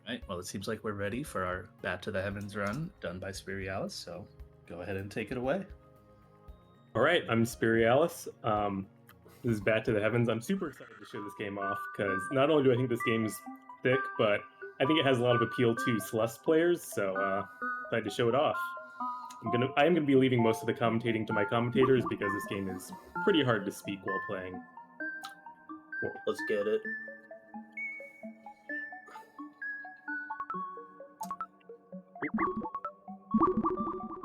Right, well, it seems like we're ready for our Bat to the Heavens run done by Spirialis, so go ahead and take it away. All right, I'm Spirialis. This is Bat to the Heavens. I'm super excited to show this game off because not only do I think this game is thick, but I think it has a lot of appeal to Celeste players, so excited to show it off. I am gonna be leaving most of the commentating to my commentators because this game is pretty hard to speak while playing. Let's get it.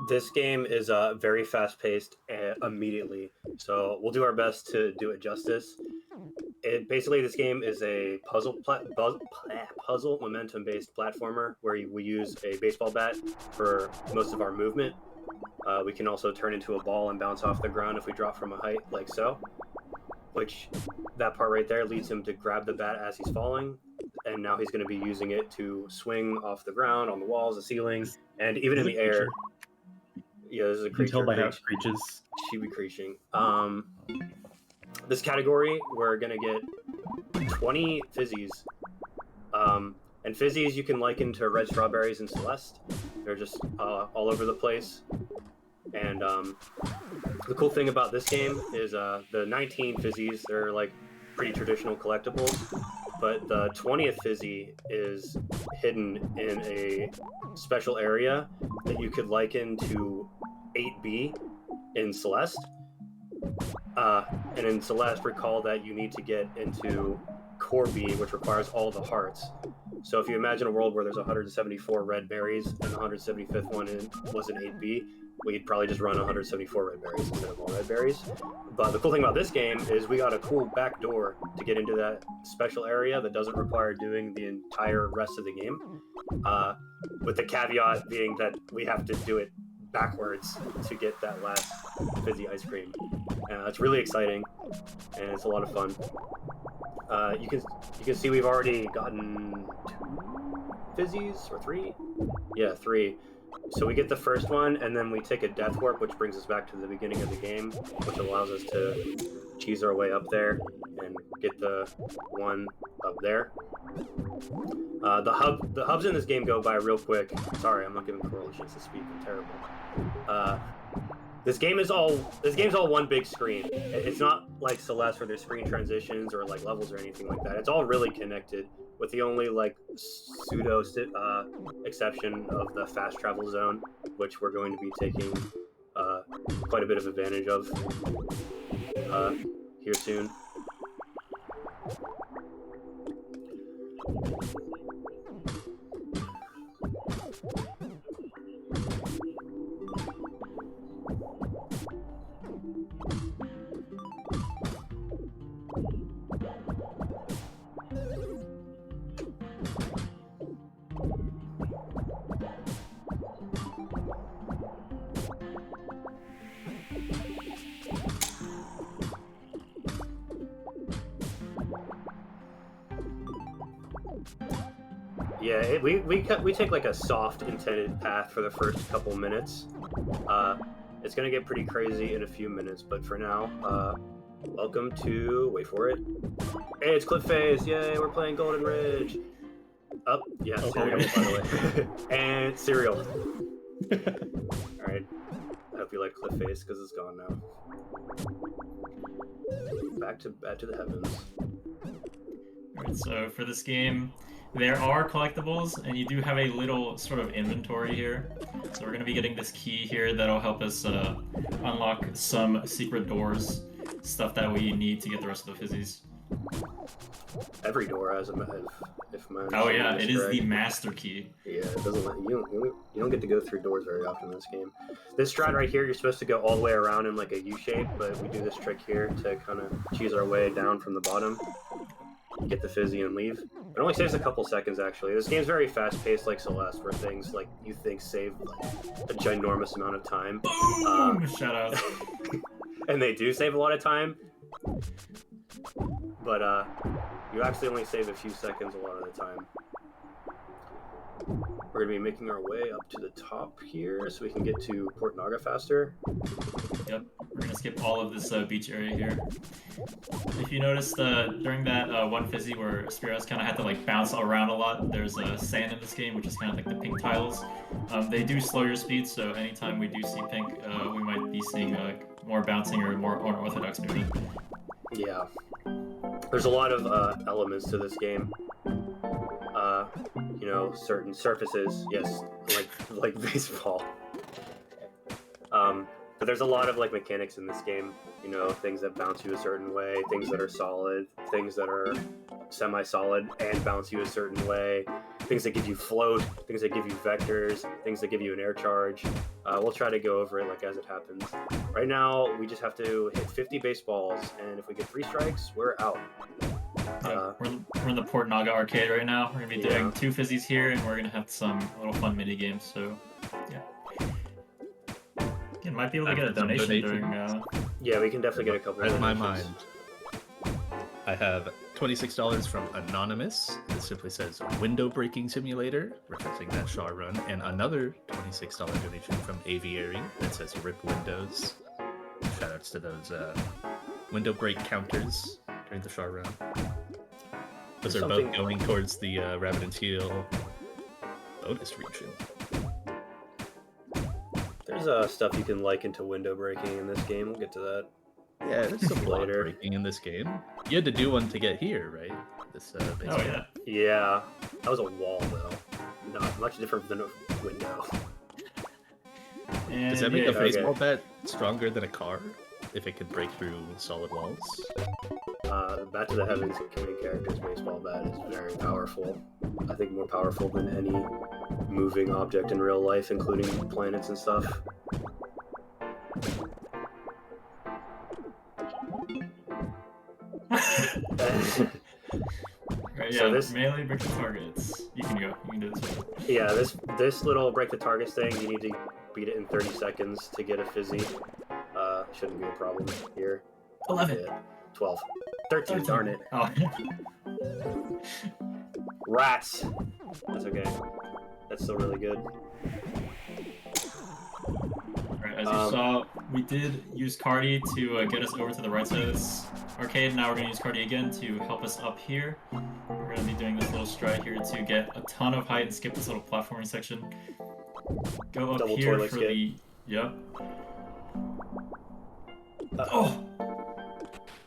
This game is very fast-paced immediately, so we'll do our best to do it justice. Basically, this game is a puzzle momentum-based platformer where we use a baseball bat for most of our movement. We can also turn into a ball and bounce off the ground if we drop from a height, like so. Which, that part right there leads him to grab the bat as he's falling, and now he's going to be using it to swing off the ground, on the walls, the ceilings, and even in the air. Yeah, this is a creature. You can tell by how it screeches. She be creaching. This category, we're gonna get 20 fizzies. And fizzies you can liken to red strawberries in Celeste. They're just all over the place. And the cool thing about this game is the 19 fizzies, they're like pretty traditional collectibles. But the 20th fizzy is hidden in a special area that you could liken to 8B in Celeste. And in Celeste, recall that you need to get into Core B, which requires all the hearts. So if you imagine a world where there's 174 red berries and the 175th one was in 8B, we'd probably just run 174 red berries instead of all red berries. But the cool thing about this game is we got a cool back door to get into that special area that doesn't require doing the entire rest of the game. With the caveat being that we have to do it backwards to get that last fizzy ice cream. It's really exciting, and it's a lot of fun. You can see we've already gotten 2 fizzies, or 3? Yeah, 3. So we get the first one, and then we take a death warp, which brings us back to the beginning of the game, which allows us to cheese our way up there and get the one up there. The hubs in this game go by real quick. Sorry, I'm not giving Coral a chance to speak. I'm terrible. This game's all one big screen. It's not like Celeste where there's screen transitions or like levels or anything like that. It's all really connected, with the only like pseudo exception of the fast travel zone, which we're going to be taking quite a bit of advantage of here soon. Yeah, we take like a soft intended path for the first couple minutes. It's gonna get pretty crazy in a few minutes, but for now, welcome to, wait for it. Hey, it's Cliff Phase! Yay, we're playing Golden Ridge. Oh, yeah, cereal, by the way. And cereal. All right. I hope you like Cliff Face because it's gone now. Back to the heavens. Alright, so for this game, there are collectibles, and you do have a little sort of inventory here. So we're going to be getting this key here that'll help us unlock some secret doors, stuff that we need to get the rest of the fizzies. Every door has if my Oh yeah, it is correct. The master key. Yeah, it doesn't let you don't get to go through doors very often in this game. This strat right here, you're supposed to go all the way around in like a U shape, but we do this trick here to kind of cheese our way down from the bottom, get the fizzy and leave. It only saves a couple seconds actually. This game's very fast-paced like Celeste, where things like you think save like a ginormous amount of time. Boom! Shout out. And they do save a lot of time, but you actually only save a few seconds a lot of the time. We're going to be making our way up to the top here so we can get to Port Naga faster. Yep, we're gonna skip all of this beach area here. If you noticed during that one Fizzy where Spirialis kind of had to like bounce around a lot, there's sand in this game, which is kind of like the pink tiles. They do slow your speed, so anytime we do see pink, we might be seeing more bouncing or more unorthodox movement. Yeah. There's a lot of elements to this game. You know, certain surfaces, yes, like baseball. But there's a lot of like mechanics in this game. You know, things that bounce you a certain way, things that are solid, things that are semi-solid and bounce you a certain way, things that give you float, things that give you vectors, things that give you an air charge. We'll try to go over it like as it happens. Right now, we just have to hit 50 baseballs, and if we get 3 strikes, we're out. We're in the Port Naga arcade right now. We're gonna be doing 2 Fizzies here, and we're gonna have some little fun mini games. So, yeah. Again, might be able to get a donation during. Yeah, we can definitely get a couple. Read my mind. I have $26 from Anonymous. It simply says Window Breaking Simulator, referencing that Shaw run, and another $26 donation from Aviary that says Rip Windows. Shoutouts to those window break counters during the Shaw run. Those are both going towards the Rabbit and Teal bonus region. There's stuff you can liken to window breaking in this game. We'll get to that. Yeah, there's some block breaking in this game. You had to do one to get here, right? This baseball. Oh yeah. Yeah, that was a wall though. Not much different than a window. And Does that make a baseball bat stronger than a car if it could break through solid walls? The Bat to the Heavens community character's baseball bat is very powerful. I think more powerful than any moving object in real life, including planets and stuff. Right, yeah, So this melee break the targets. You can go. You can do this one. Yeah, this little break the targets thing, you need to beat it in 30 seconds to get a Fizzy. Shouldn't be a problem here. 11. Yeah, 12. 13, darn it. Oh. Rats! That's okay. That's still really good. Alright, as you saw, we did use Cardi to get us over to the right side of this arcade. Now we're going to use Cardi again to help us up here. We're going to be doing this little stride here to get a ton of height and skip this little platforming section. Go up Double here toilet for skip. the... Yep. Oh!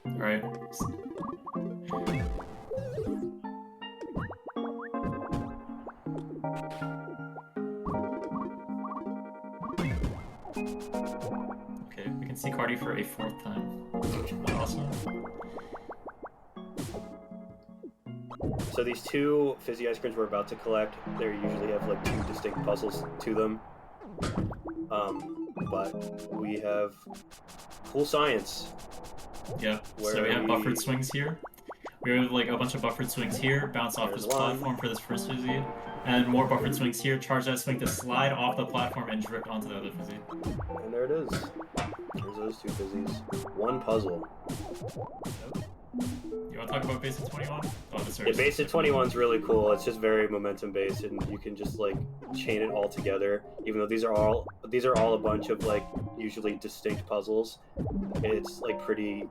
Alright. Okay, we can see Cardi for a 4th time. Awesome. So these 2 Fizzy ice creams we're about to collect, they usually have like 2 distinct puzzles to them. But we have cool science. Yeah, so we have buffered swings here. We have like a bunch of buffered swings here, bounce off this platform for this first Fizzy, and more buffered swings here, charge that swing to slide off the platform and drip onto the other Fizzy. And there it is. There's those 2 Fizzies. 1 puzzle. You want to talk about Basic 21? Oh, this Yeah, Basic 21's really cool. It's just very momentum based, and you can just like chain it all together. Even though these are all a bunch of like usually distinct puzzles, it's like pretty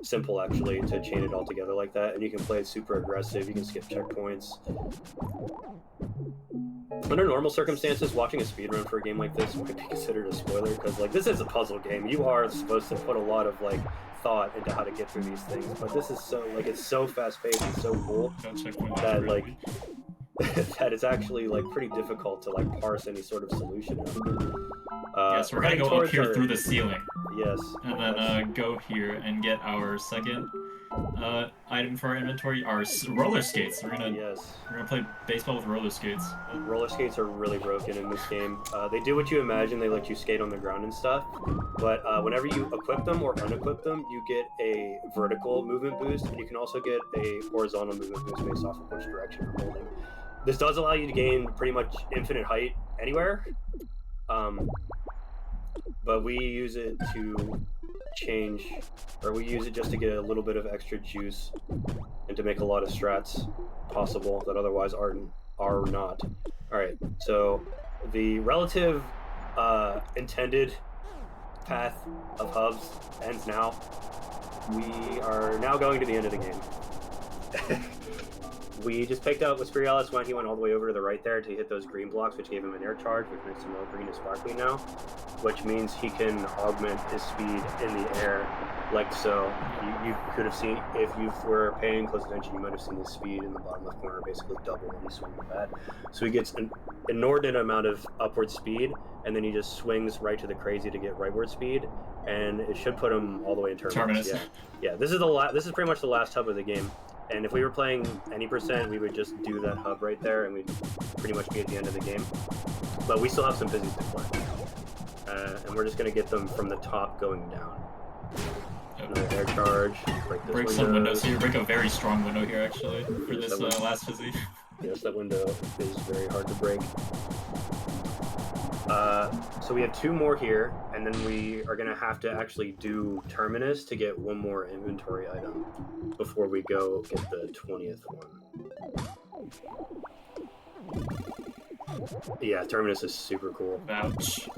simple actually to chain it all together like that, and you can play it super aggressive. You can skip checkpoints. Under normal circumstances, watching a speedrun for a game like this might be considered a spoiler, because like this is a puzzle game. You are supposed to put a lot of like thought into how to get through these things, but this is so like it's so fast paced and so cool that like that it's actually like pretty difficult to like parse any sort of solution. Yes, we're gonna go up here through the ceiling. Yes. And then go here and get our second item for our inventory, our roller skates. We're gonna play baseball with roller skates. Roller skates are really broken in this game. They do what you imagine. They let you skate on the ground and stuff. But whenever you equip them or unequip them, you get a vertical movement boost, and you can also get a horizontal movement boost based off of which direction you're holding. This does allow you to gain pretty much infinite height anywhere. But we use it to change, or we use it just to get a little bit of extra juice and to make a lot of strats possible that otherwise aren't are not. All right, so the relative intended path of hubs ends now. We are now going to the end of the game. We just picked up with Spirialis when he went all the way over to the right there to hit those green blocks, which gave him an air charge, which makes him all green and sparkly now, which means he can augment his speed in the air, like so. You could have seen, if you were paying close attention, you might have seen his speed in the bottom left corner basically double when he swung the bat. So he gets an inordinate amount of upward speed, and then he just swings right to the crazy to get rightward speed, and it should put him all the way in Terminus. Yeah. This is pretty much the last hub of the game. And if we were playing any percent, we would just do that hub right there, and we'd pretty much be at the end of the game. But we still have some Fizzies to play. And we're just going to get them from the top going down. Another air charge. Break some windows here. Break a very strong window here, actually, for this last Fizzy. Yes, that window is very hard to break. So we have 2 more here, and then we are going to have to actually do Terminus to get 1 more inventory item before we go get the 20th one. Yeah, Terminus is super cool. Ouch.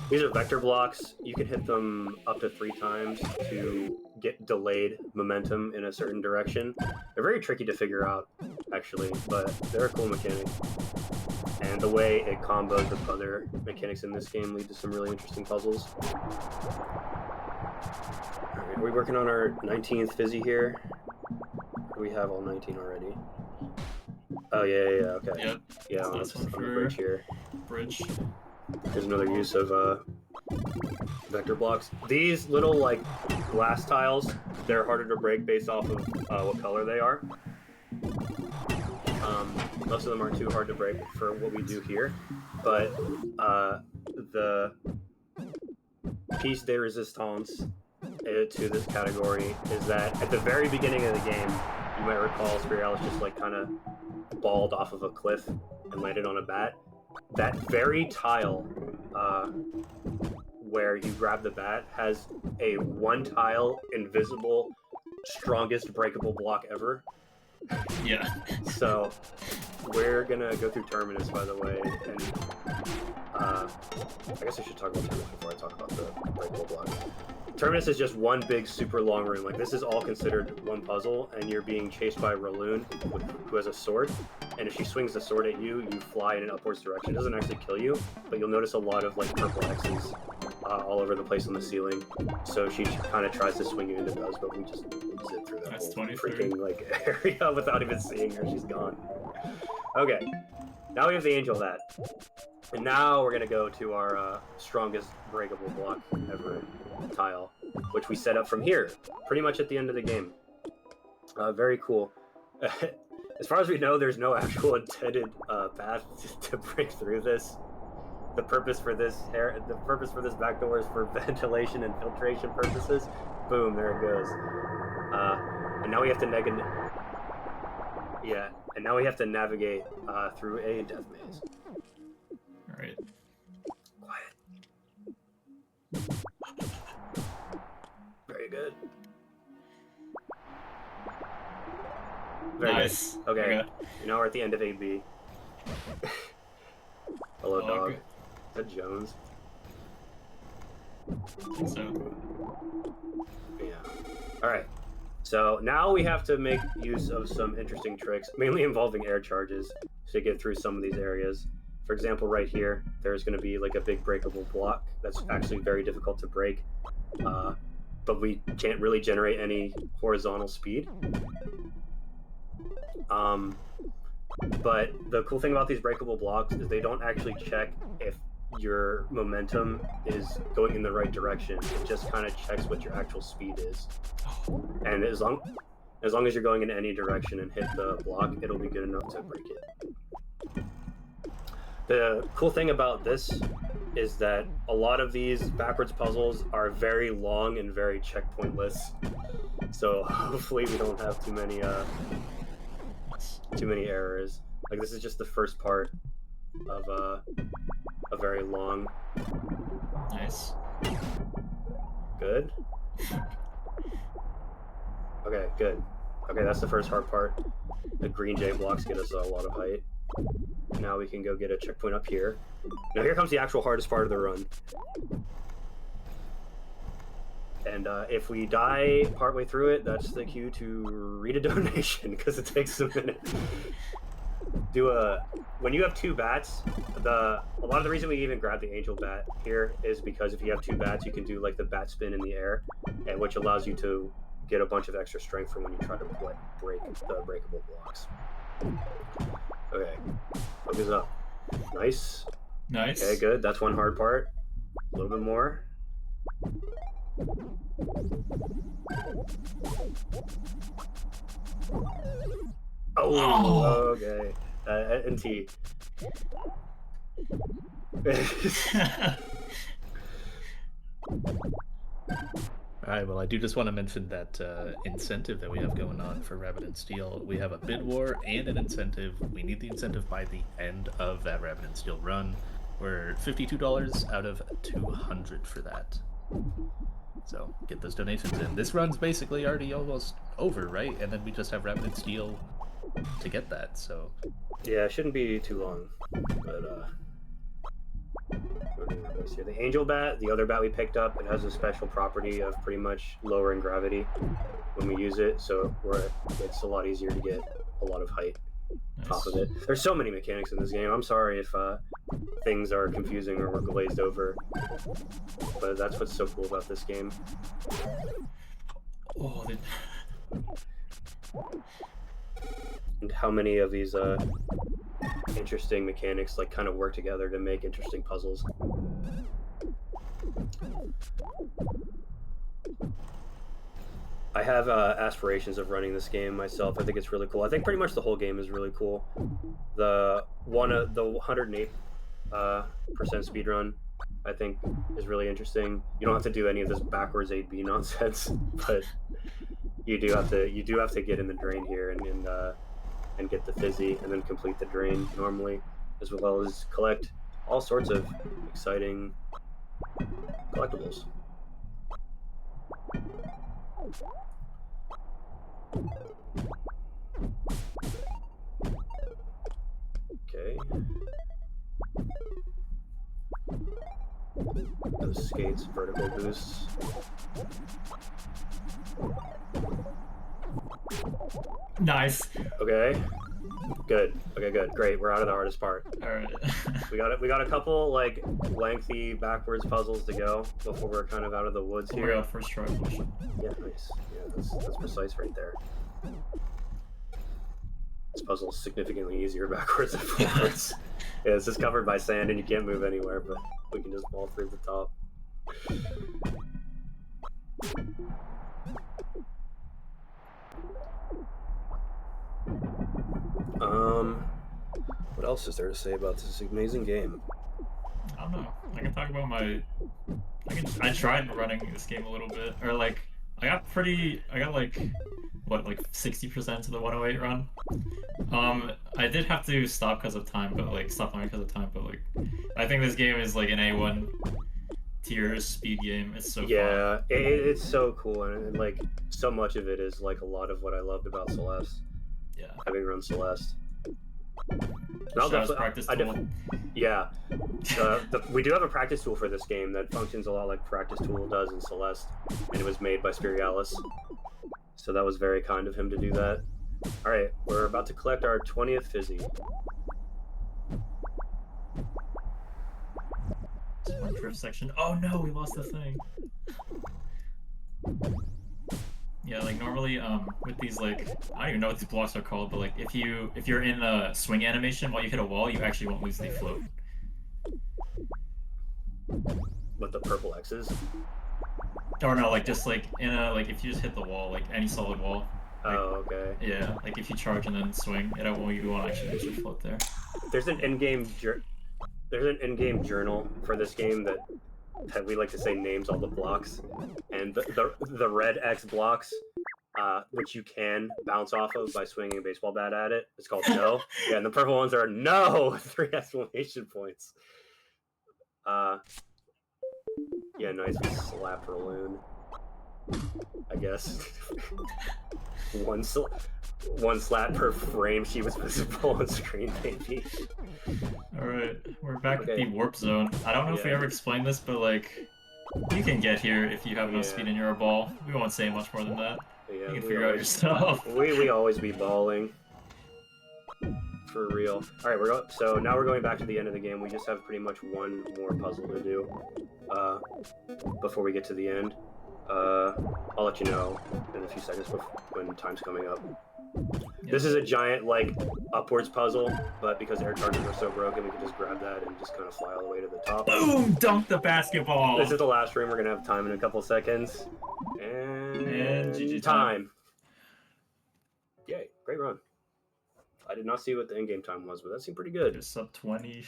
These are vector blocks. You can hit them up to 3 times to get delayed momentum in a certain direction. They're very tricky to figure out, actually, but they're a cool mechanic. And the way it combos with other mechanics in this game lead to some really interesting puzzles. Alright, are we working on our 19th Fizzy here? We have all 19 already. Oh, yeah, okay. Yep. Yeah, So on that's the one for bridge here. Bridge. Here's another use of vector blocks. These little, like, glass tiles, they're harder to break based off of what color they are. Most of them aren't too hard to break for what we do here, but the piece de resistance to this category is that at the very beginning of the game, you might recall Spirialis just like kind of balled off of a cliff and landed on a bat. That very tile where you grab the bat has a 1 tile invisible strongest breakable block ever. Yeah. So we're gonna go through Terminus, by the way, and I guess I should talk about Terminus before I talk about the breakable block. Terminus is just one big super long room. Like, this is all considered one puzzle, and you're being chased by Raloon, who has a sword, and if she swings the sword at you, you fly in an upwards direction. It doesn't actually kill you, but you'll notice a lot of like purple X's all over the place on the ceiling. So she kind of tries to swing you into those, but we just zip through that That's whole 23. freaking like area without even seeing her. She's gone. Okay, now we have the Angel Hat. And now we're gonna go to our strongest breakable block ever tile, which we set up from here, pretty much at the end of the game. Very cool. As far as we know, there's no actual intended path to break through this. The purpose for this back door is for ventilation and filtration purposes. Boom, there it goes. And now we have to and now we have to navigate through a death maze. All right. Quiet. Very good. Very Nice. good. Okay. Now we're at the end of AB. Hello, dog. Is that Jones? I think so. Yeah. Alright. So now we have to make use of some interesting tricks, mainly involving air charges, to get through some of these areas. For example, right here, there's going to be like a big breakable block that's actually very difficult to break, but we can't really generate any horizontal speed. But the cool thing about these breakable blocks is they don't actually check if your momentum is going in the right direction. It just kind of checks what your actual speed is. And as long as you're going in any direction and hit the block, it'll be good enough to break it. The cool thing about this is that a lot of these backwards puzzles are very long and very checkpointless. So hopefully we don't have too many errors. Like, this is just the first part of a very long. Nice. Good. Okay, good. Okay, that's the first hard part. The green J blocks get us a lot of height. Now we can go get a checkpoint up here. Now here comes the actual hardest part of the run. And if we die partway through it, that's the cue to read a donation because it takes a minute. When you have 2 bats, a lot of the reason we even grab the angel bat here is because if you have 2 bats, you can do like the bat spin in the air, and which allows you to get a bunch of extra strength for when you try to break the breakable blocks. Okay, focus up. Nice. Nice. Okay, good. That's one hard part. A little bit more. Oh, okay. NT. Alright, well, I do just want to mention that incentive that we have going on for Rabbit and Steel. We have a bid war and an incentive. We need the incentive by the end of that Rabbit and Steel run. We're $52 out of 200 for that. So get those donations in. This run's basically already almost over, right? And then we just have Rabbit and Steel to get that, so... Yeah, it shouldn't be too long, but here. The angel bat, the other bat we picked up, it has a special property of pretty much lowering gravity when we use it, so it's a lot easier to get a lot of height off of it. There's so many mechanics in this game. I'm sorry if things are confusing or we're glazed over, but that's what's so cool about this game. Oh, And how many of these interesting mechanics like kind of work together to make interesting puzzles. I have aspirations of running this game myself. I think it's really cool. I think pretty much the whole game is really cool. The 108% speedrun, I think, is really interesting. You don't have to do any of this backwards 8B nonsense, but you do have to get in the drain here and get the Fizzy and then complete the drain normally, as well as collect all sorts of exciting collectibles. Okay. Those skates, vertical boosts. nice. Okay. Good. Okay, good. Great. We're out of the hardest part. Alright. We got a couple like lengthy backwards puzzles to go before we're kind of out of the woods Oh my here. god, first try. Yeah, nice. Yeah, that's precise right there. This puzzle is significantly easier backwards than forwards. Yeah, this is covered by sand and you can't move anywhere, but we can just fall through the top. What else is there to say about this amazing game? I don't know. I can talk about I tried running this game a little bit, or like I got like 60% to the 108 run. I did have to stop because of time, but like stop playing because of time. But like, I think this game is like an A1 tier speed game. It's so yeah, fun. It's so cool, and like so much of it is like a lot of what I loved about Celeste. Yeah. Having run Celeste. Practice tool. Yeah, we do have a practice tool for this game that functions a lot like practice tool does in Celeste, and it was made by Spirialis. So that was very kind of him to do that. All right, we're about to collect our 20th Fizzy. One drift section. Oh no, we lost the thing. Yeah, like normally, with these like, I don't even know what these blocks are called, but like if you're in a swing animation while you hit a wall, you actually won't lose the float. With the purple X's? Or no, like just like in a if you just hit the wall, like any solid wall. Like, oh, okay. Yeah, like if you charge and then swing, you won't actually lose your float there. There's an in-game journal for this game that we like to say names all the blocks, and the red X blocks, which you can bounce off of by swinging a baseball bat at it, it's called no. Yeah, and the purple ones are no! 3 exclamation points. Yeah, nice slap balloon. I guess. one slat per frame. She was visible on screen, maybe. All right, we're back at Okay. the warp zone. I don't know if we Yeah. ever explained this, but like, you can get here if you have enough Yeah. speed in your ball. We won't say much more than that. Yeah, You can we figure out always- yourself. We always be balling. For real. All right, so now we're going back to the end of the game. We just have pretty much one more puzzle to do before we get to the end. I'll let you know in a few seconds when time's coming up. Yeah. This is a giant, like, upwards puzzle, but because air charges are so broken, we can just grab that and just kind of fly all the way to the top. Boom! Dunk the basketball. This is the last room. We're gonna have time in a couple seconds. And GG time. Yay! Great run. I did not see what the in-game time was, but that seemed pretty good. Just sub 20.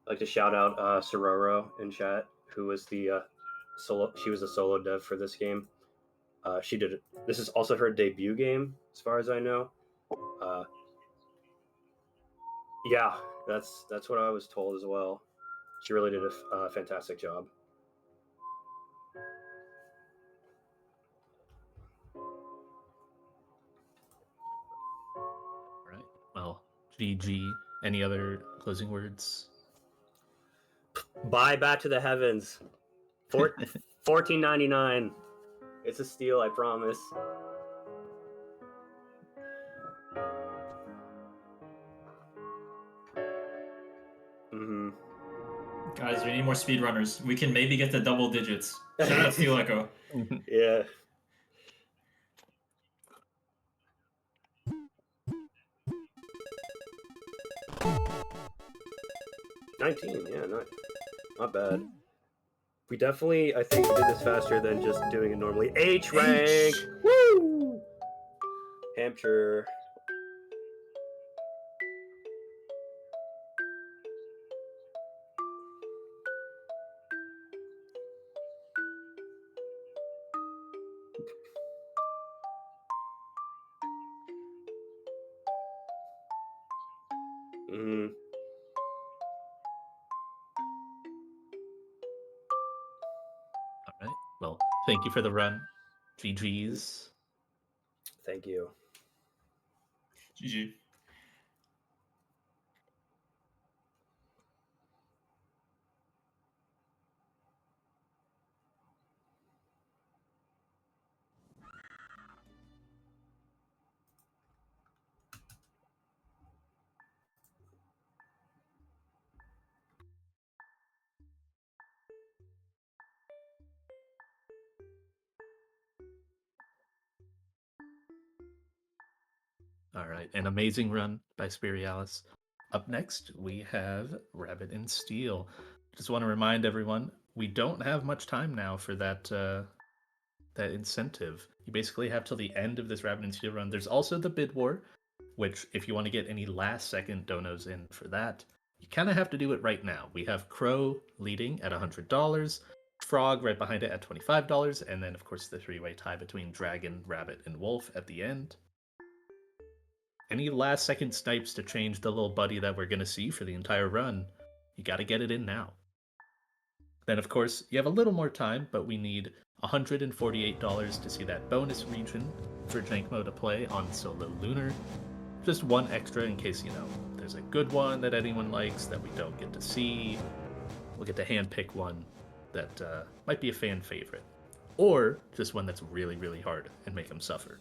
I'd like to shout out Sororo in chat, who was the solo. She was a solo dev for this game. She did it. This is also her debut game, as far as I know. Yeah, that's what I was told as well. She really did a fantastic job. All right. Well, GG. Any other closing words? Buy Back to the Heavens. $14.99. It's a steal, I promise. Mm-hmm. Guys, we need more speedrunners. We can maybe get to double digits. Shout out Steel Echo. Yeah. $19, yeah, not bad. We definitely, I think, did this faster than just doing it normally. H rank! Woo! Hampshire. Mm-hmm. All right. Well, thank you for the run. GG's. Thank you. GG. All right. An amazing run by Spirialis. Up next, we have Rabbit and Steel. Just want to remind everyone, we don't have much time now for that that incentive. You basically have till the end of this Rabbit and Steel run. There's also the bid war, which if you want to get any last second donos in for that, you kind of have to do it right now. We have Crow leading at $100, Frog right behind it at $25, and then of course the three-way tie between Dragon, Rabbit, and Wolf at the end. Any last second snipes to change the little buddy that we're going to see for the entire run, you got to get it in now. Then, of course, you have a little more time, but we need $148 to see that bonus region for Jankmo to play on Solo Lunar. Just one extra in case, there's a good one that anyone likes that we don't get to see. We'll get to handpick one that might be a fan favorite. Or just one that's really, really hard and make them suffer.